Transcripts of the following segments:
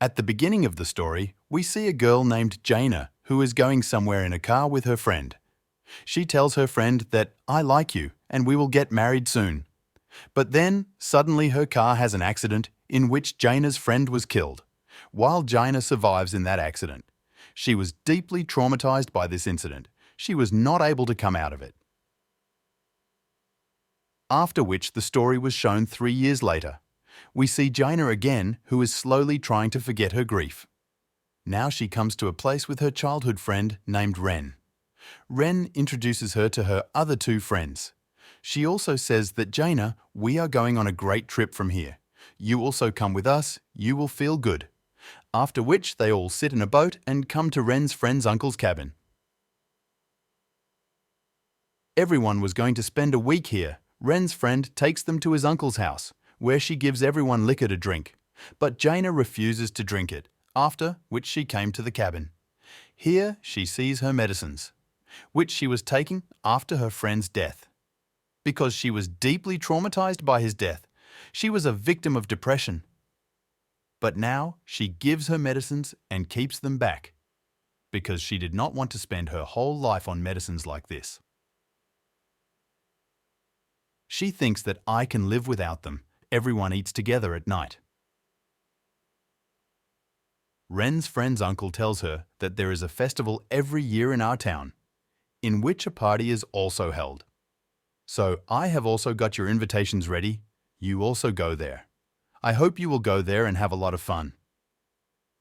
At the beginning of the story, we see a girl named Jaina who is going somewhere in a car with her friend. She tells her friend that, "I like you and we will get married soon." But then, suddenly her car has an accident in which Jaina's friend was killed, while Jaina survives in that accident. She was deeply traumatized by this incident. She was not able to come out of it. After which the story was shown 3 years later. We see Jaina again, who is slowly trying to forget her grief. Now she comes to a place with her childhood friend named Ren. Ren introduces her to her other 2 friends. She also says that, "Jaina, we are going on a great trip from here. You also come with us, you will feel good." After which they all sit in a boat and come to Ren's friend's uncle's cabin. Everyone was going to spend a week here. Ren's friend takes them to his uncle's house, where she gives everyone liquor to drink. But Jaina refuses to drink it, after which she came to the cabin. Here she sees her medicines, which she was taking after her friend's death. Because she was deeply traumatized by his death, she was a victim of depression. But now she gives her medicines and keeps them back, because she did not want to spend her whole life on medicines like this. She thinks that I can live without them. Everyone eats together at night. Ren's friend's uncle tells her that there is a festival every year in our town, in which a party is also held. "So I have also got your invitations ready. You also go there. I hope you will go there and have a lot of fun."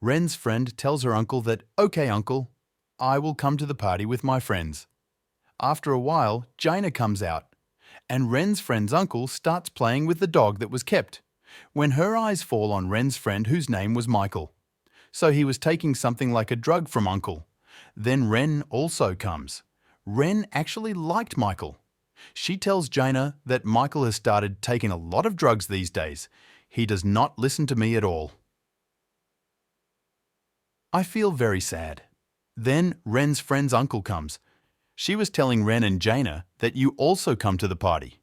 Ren's friend tells her uncle that, "Okay, uncle, I will come to the party with my friends." After a while, Jaina comes out, and Ren's friend's uncle starts playing with the dog that was kept, when her eyes fall on Ren's friend whose name was Michael. So he was taking something like a drug from uncle. Then Ren also comes. Ren actually liked Michael. She tells Jaina that Michael has started taking a lot of drugs these days. He does not listen to me at all. I feel very sad. Then Ren's friend's uncle comes. She was telling Ren and Jaina that you also come to the party.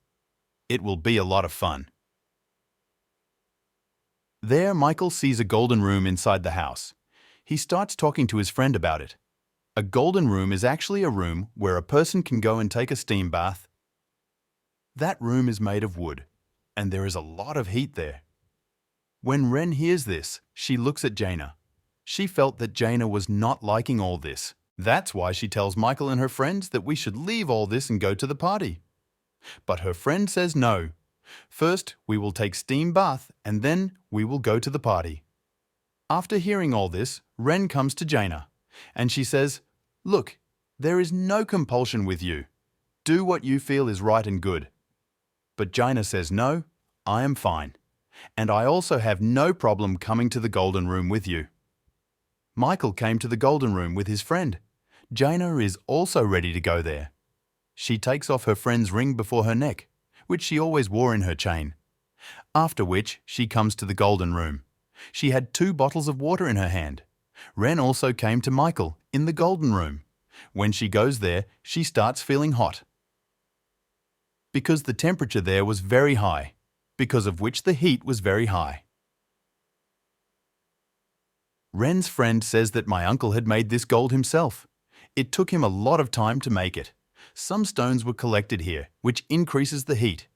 It will be a lot of fun. There, Michael sees a golden room inside the house. He starts talking to his friend about it. A golden room is actually a room where a person can go and take a steam bath. That room is made of wood, and there is a lot of heat there. When Ren hears this, she looks at Jaina. She felt that Jaina was not liking all this. That's why she tells Michael and her friends that we should leave all this and go to the party. But her friend says no. First, we will take steam bath and then we will go to the party. After hearing all this, Ren comes to Jaina and she says, "Look, there is no compulsion with you. Do what you feel is right and good." But Jaina says, "No, I am fine. And I also have no problem coming to the golden room with you." Michael came to the golden room with his friend. Jaina is also ready to go there. She takes off her friend's ring before her neck, which she always wore in her chain. After which, she comes to the golden room. She had 2 bottles of water in her hand. Ren also came to Michael in the golden room. When she goes there, she starts feeling hot, because the temperature there was very high, because of which the heat was very high. Ren's friend says that my uncle had made this gold himself. It took him a lot of time to make it. Some stones were collected here, which increases the heat,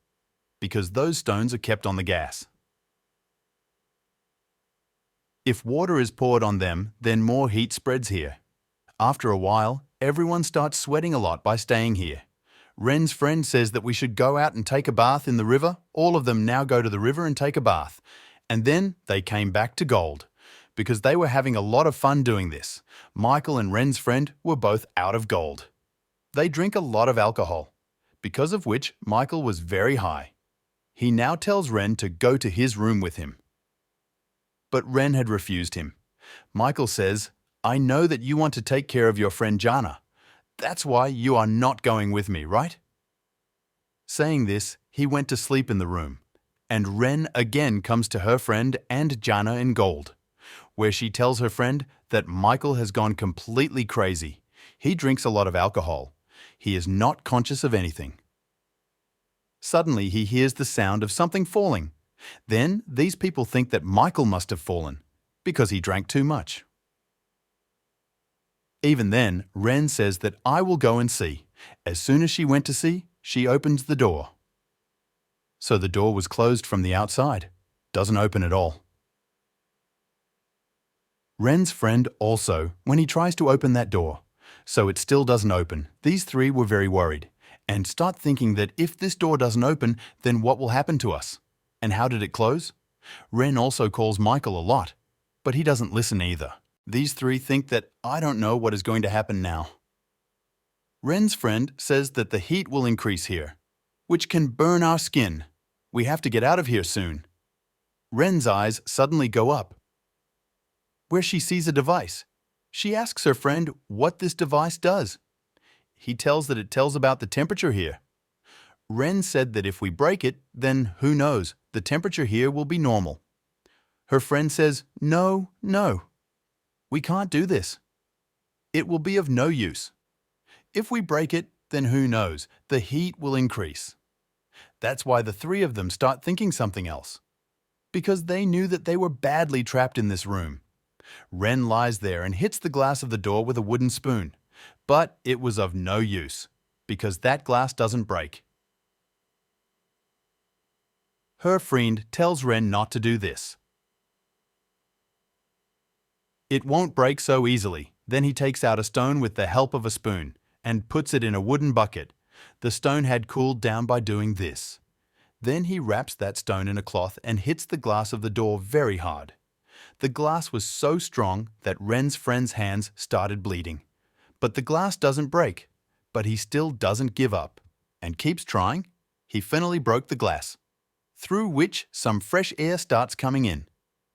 because those stones are kept on the gas. If water is poured on them, then more heat spreads here. After a while, everyone starts sweating a lot by staying here. Ren's friend says that we should go out and take a bath in the river. All of them now go to the river and take a bath. And then they came back to gold, because they were having a lot of fun doing this. Michael and Ren's friend were both out of gold. They drink a lot of alcohol, because of which Michael was very high. He now tells Ren to go to his room with him. But Ren had refused him. Michael says, "I know that you want to take care of your friend Jana. That's why you are not going with me, right?" Saying this, he went to sleep in the room, and Ren again comes to her friend and Jana in gold, where she tells her friend that Michael has gone completely crazy. He drinks a lot of alcohol. He is not conscious of anything. Suddenly, he hears the sound of something falling. Then, these people think that Michael must have fallen, because he drank too much. Even then, Ren says that I will go and see. As soon as she went to see, she opens the door. So the door was closed from the outside. Doesn't open at all. Ren's friend also, when he tries to open that door. So it still doesn't open. These three were very worried and start thinking that if this door doesn't open, then what will happen to us? And how did it close? Ren also calls Michael a lot, but he doesn't listen either. These three think that I don't know what is going to happen now. Ren's friend says that the heat will increase here, which can burn our skin. We have to get out of here soon. Ren's eyes suddenly go up, where she sees a device. She asks her friend what this device does. He tells that it tells about the temperature here. Ren said that if we break it, then who knows, the temperature here will be normal. Her friend says, no, we can't do this. It will be of no use. If we break it, then who knows, the heat will increase. That's why the three of them start thinking something else, because they knew that they were badly trapped in this room. Ren lies there and hits the glass of the door with a wooden spoon, but it was of no use, because that glass doesn't break. Her friend tells Ren not to do this. It won't break so easily. Then he takes out a stone with the help of a spoon and puts it in a wooden bucket. The stone had cooled down by doing this. Then he wraps that stone in a cloth and hits the glass of the door very hard. The glass was so strong that Ren's friend's hands started bleeding. But the glass doesn't break. But he still doesn't give up and keeps trying. He finally broke the glass, through which some fresh air starts coming in.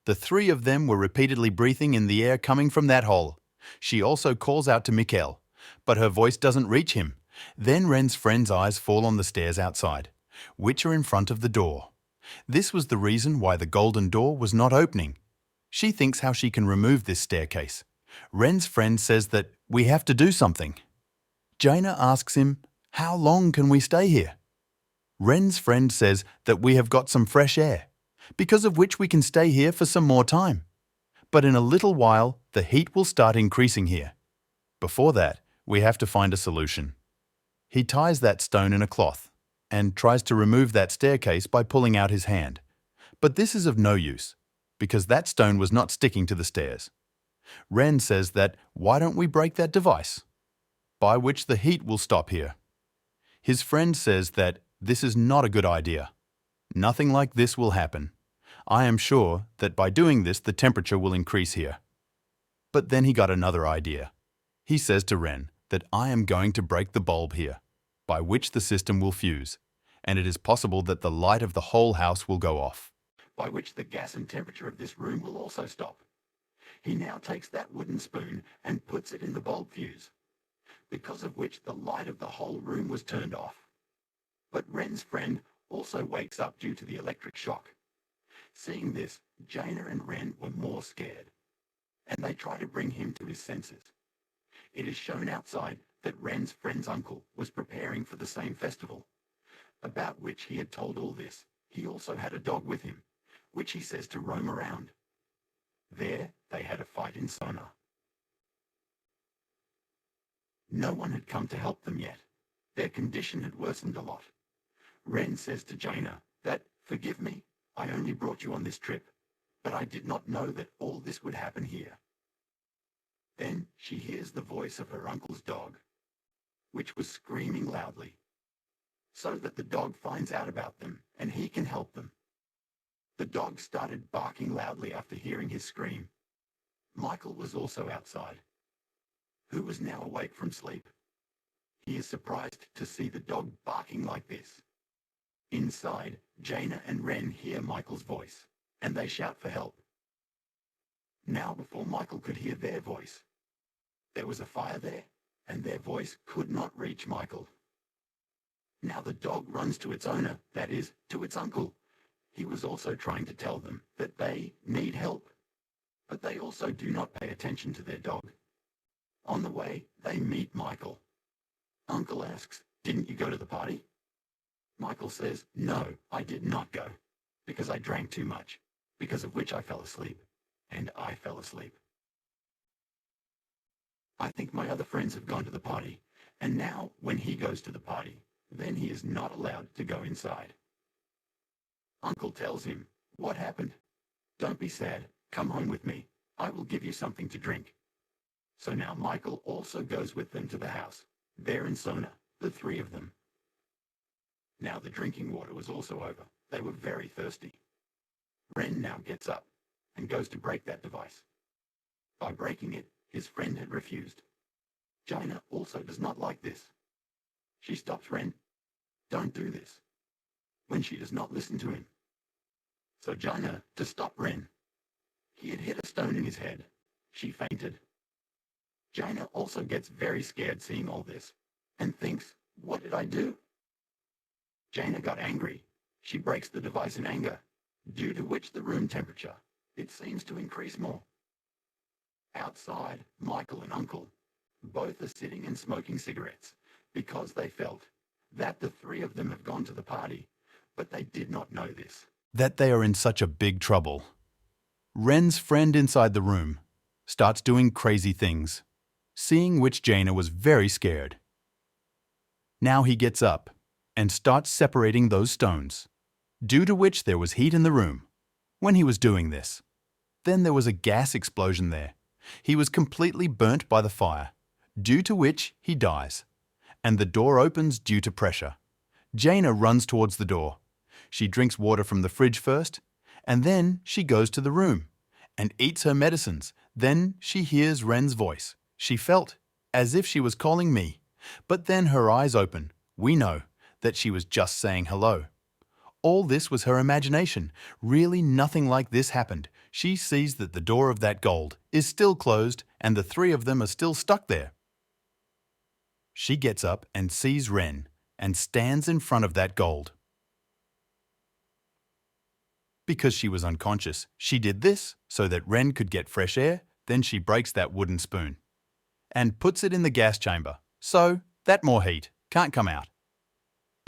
The three of them were repeatedly breathing in the air coming from that hole. She also calls out to Mikhail, but her voice doesn't reach him. Then Ren's friend's eyes fall on the stairs outside, which are in front of the door. This was the reason why the golden door was not opening. She thinks how she can remove this staircase. Ren's friend says that we have to do something. Jaina asks him, how long can we stay here? Ren's friend says that we have got some fresh air, because of which we can stay here for some more time. But in a little while, the heat will start increasing here. Before that, we have to find a solution. He ties that stone in a cloth and tries to remove that staircase by pulling out his hand. But this is of no use, because that stone was not sticking to the stairs. Ren says that, why don't we break that device, by which the heat will stop here? His friend says that this is not a good idea. Nothing like this will happen. I am sure that by doing this, the temperature will increase here. But then he got another idea. He says to Ren that I am going to break the bulb here, by which the system will fuse, and it is possible that the light of the whole house will go off, by which the gas and temperature of this room will also stop. He now takes that wooden spoon and puts it in the bulb fuse, because of which the light of the whole room was turned off. But Ren's friend also wakes up due to the electric shock. Seeing this, Jaina and Ren were more scared, and they try to bring him to his senses. It is shown outside that Ren's friend's uncle was preparing for the same festival, about which he had told all this. He also had a dog with him, which he says to roam around. There they had a fight in sauna. No one had come to help them yet. Their condition had worsened a lot. Ren says to Jaina that, forgive me, I only brought you on this trip, but I did not know that all this would happen here. Then she hears the voice of her uncle's dog, which was screaming loudly, so that the dog finds out about them and he can help them. The dog started barking loudly after hearing his scream. Michael was also outside, who was now awake from sleep. He is surprised to see the dog barking like this. Inside, Jaina and Ren hear Michael's voice, and they shout for help. Now, before Michael could hear their voice, there was a fire there, and their voice could not reach Michael. Now the dog runs to its owner, that is, to its uncle. He was also trying to tell them that they need help, but they also do not pay attention to their dog. On the way, they meet Michael. Uncle asks, "Didn't you go to the party?" Michael says, "No, I did not go, because I drank too much, because of which I fell asleep, and I fell asleep. I think my other friends have gone to the party, and now when he goes to the party, then he is not allowed to go inside. Uncle tells him, "What happened? Don't be sad. Come home with me. I will give you something to drink." So now Michael also goes with them to the house. They're in Sauna, the three of them. Now the drinking water was also over. They were very thirsty. Ren now gets up and goes to break that device. By breaking it, his friend had refused. Jaina also does not like this. She stops Ren. "Don't do this," when she does not listen to him. So Jaina, to stop Ren, he had hit a stone in his head. She fainted. Jaina also gets very scared seeing all this and thinks, "What did I do?" Jaina got angry. She breaks the device in anger, due to which the room temperature, it seems to increase more. Outside, Michael and Uncle both are sitting and smoking cigarettes because they felt that the three of them have gone to the party, but they did not know this. That they are in such a big trouble. Ren's friend inside the room starts doing crazy things, seeing which Jaina was very scared. Now he gets up and starts separating those stones, due to which there was heat in the room when he was doing this. Then there was a gas explosion there. He was completely burnt by the fire, due to which he dies, and the door opens due to pressure. Jaina runs towards the door. She drinks water from the fridge first, and then she goes to the room and eats her medicines. Then she hears Ren's voice. She felt as if she was calling me, but then her eyes open. We know that she was just saying hello. All this was her imagination. Really nothing like this happened. She sees that the door of that gold is still closed and the three of them are still stuck there. She gets up and sees Ren and stands in front of that gold. Because she was unconscious, she did this so that Ren could get fresh air. Then she breaks that wooden spoon and puts it in the gas chamber so that more heat can't come out.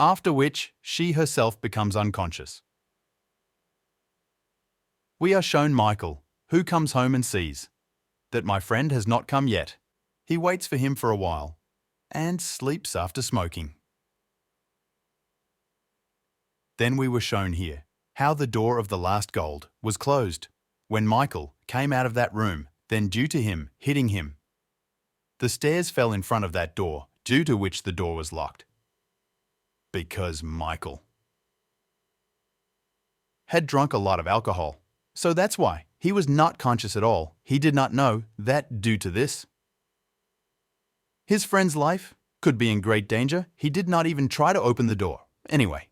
After which, she herself becomes unconscious. We are shown Michael, who comes home and sees that my friend has not come yet. He waits for him for a while and sleeps after smoking. Then we were shown here how the door of the last gold was closed when Michael came out of that room, then due to him hitting him, the stairs fell in front of that door, due to which the door was locked. Because Michael had drunk a lot of alcohol. So that's why he was not conscious at all. He did not know that due to this, his friend's life could be in great danger. He did not even try to open the door. Anyway,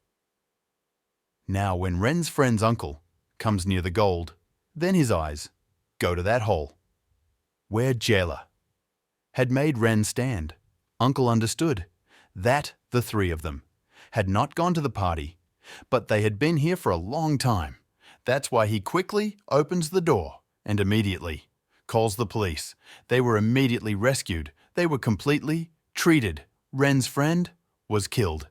now when Ren's friend's uncle comes near the gold, then his eyes go to that hole where Jailer had made Ren stand. Uncle understood that the three of them had not gone to the party, but they had been here for a long time. That's why he quickly opens the door and immediately calls the police. They were immediately rescued. They were completely treated. Ren's friend was killed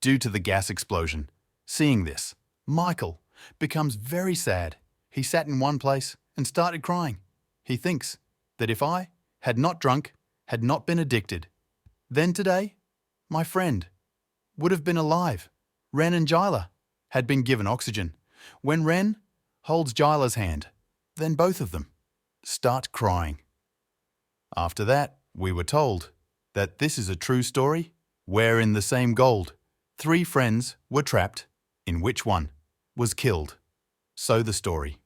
due to the gas explosion. Seeing this, Michael becomes very sad. He sat in one place and started crying. He thinks that if I had not drunk, had not been addicted, then today, my friend would have been alive. Ren and Jailer had been given oxygen. When Ren holds Jailer's hand, then both of them start crying. After that, we were told that this is a true story where in the same gold, three friends were trapped, in which one was killed. So the story